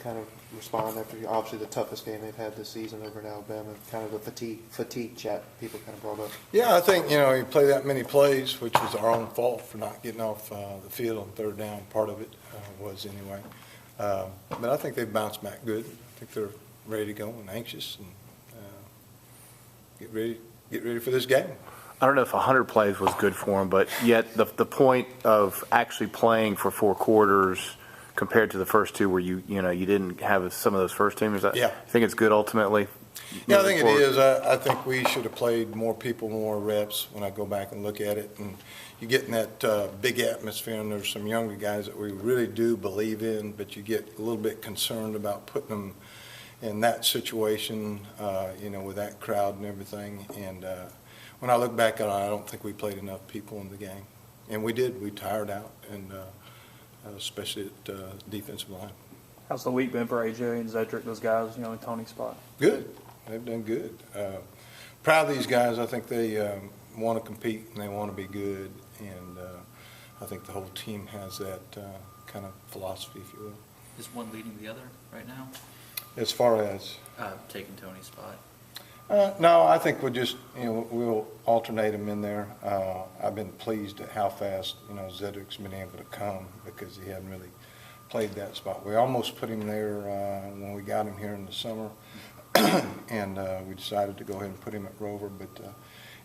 kind of respond after obviously the toughest game they've had this season over in Alabama, kind of the fatigue chat people kind of brought up? Yeah, I think, you play that many plays, which was our own fault for not getting off the field on third down. Part of it was anyway. But I think they've bounced back good. I think they're ready to go and anxious and get ready for this game. I don't know if 100 plays was good for them, but yet the point of actually playing for 4 quarters compared to the first 2 where you didn't have some of those first teamers. Yeah. I think it's good ultimately. Yeah, I think it is. I think we should have played more people, more reps when I go back and look at it. And you get in that big atmosphere, and there's some younger guys that we really do believe in, but you get a little bit concerned about putting them in that situation, with that crowd and everything. And when I look back at it, I don't think we played enough people in the game. And we did. We tired out, and especially at defensive line. How's the week been for AJ and Zedrick, those guys, in Tony's spot? Good. They've done good. Proud of these guys. I think they want to compete and they want to be good. And I think the whole team has that kind of philosophy, if you will. Is one leading the other right now? As far as? Taking Tony's spot. No, I think we'll just, we'll alternate them in there. I've been pleased at how fast, Zedrick's been able to come because he hadn't really played that spot. We almost put him there when we got him here in the summer, and we decided to go ahead and put him at Rover, but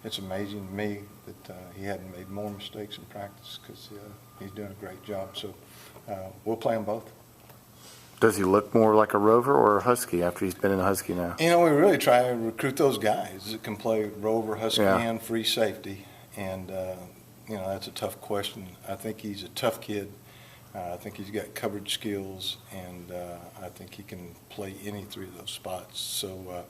it's amazing to me that he hadn't made more mistakes in practice because he's doing a great job. So we'll play them both. Does he look more like a Rover or a Husky after he's been in a Husky now? We really try to recruit those guys that can play Rover, Husky, and free safety. And, that's a tough question. I think he's a tough kid. I think he's got coverage skills, and I think he can play any 3 of those spots. So,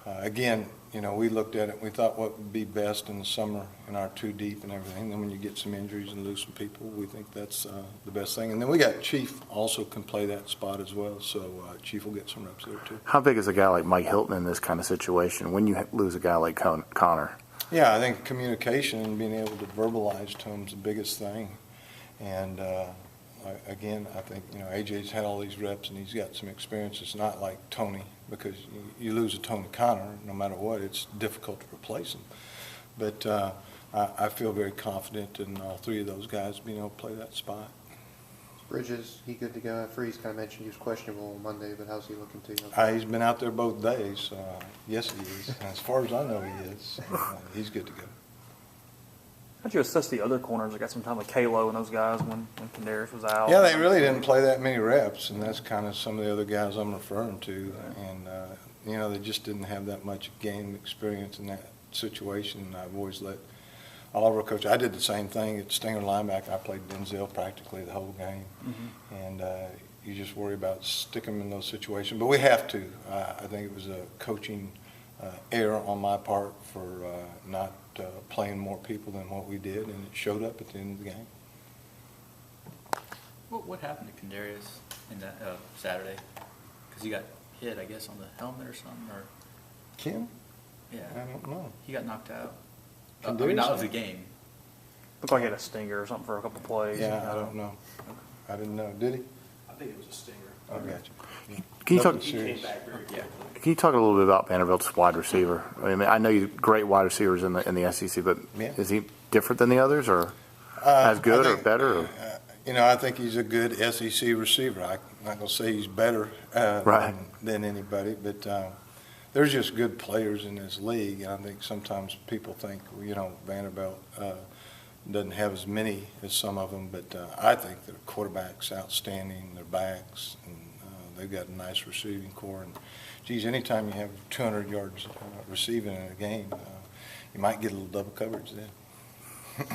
again, we looked at it and we thought what would be best in the summer in our 2 deep and everything. Then when you get some injuries and lose some people, we think that's the best thing. And then we got Chief also can play that spot as well. So Chief will get some reps there too. How big is a guy like Mike Hilton in this kind of situation when you lose a guy like Connor? Yeah, I think communication and being able to verbalize to him is the biggest thing. And again, I think, AJ's had all these reps and he's got some experience. It's not like Tony, because you lose a Tony Connor, no matter what, it's difficult to replace him. But I feel very confident in all 3 of those guys being able to play that spot. Bridges, he good to go? Freeze kind of mentioned he was questionable on Monday, but how's he looking to you? He's been out there both days. Yes, he is. And as far as I know, he is. He's good to go. How'd you assess the other corners? I got some time with Kalo and those guys when Kadarius was out. Yeah, they really didn't play that many reps, and that's kind of some of the other guys I'm referring to. And, they just didn't have that much game experience in that situation. And I've always let all of our coaches, I did the same thing at Stinger linebacker. I played Denzel practically the whole game. Mm-hmm. And you just worry about sticking them in those situations. But we have to. I think it was a coaching error on my part for not playing more people than what we did, and it showed up at the end of the game. What happened to Kadarius in that Saturday? Because he got hit, I guess, on the helmet or something, or Kim? Yeah, I don't know. he got knocked out. Kadarius? Not of the game. Looked like he had a stinger or something for a couple plays. Yeah, I don't know. I didn't know. Did he? I think it was a stinger. I got you. Yeah. Can you talk? He came back very quickly. Can you talk a little bit about Vanderbilt's wide receiver? I know you great wide receivers in the SEC, but is he different than the others, or as good or better? Or? I think he's a good SEC receiver. I'm not going to say he's better than anybody, but there's just good players in this league, and I think sometimes people think, Vanderbilt doesn't have as many as some of them, but I think their quarterback's outstanding, their backs, and they've got a nice receiving core. And, geez, anytime you have 200 yards receiving in a game, you might get a little double coverage then.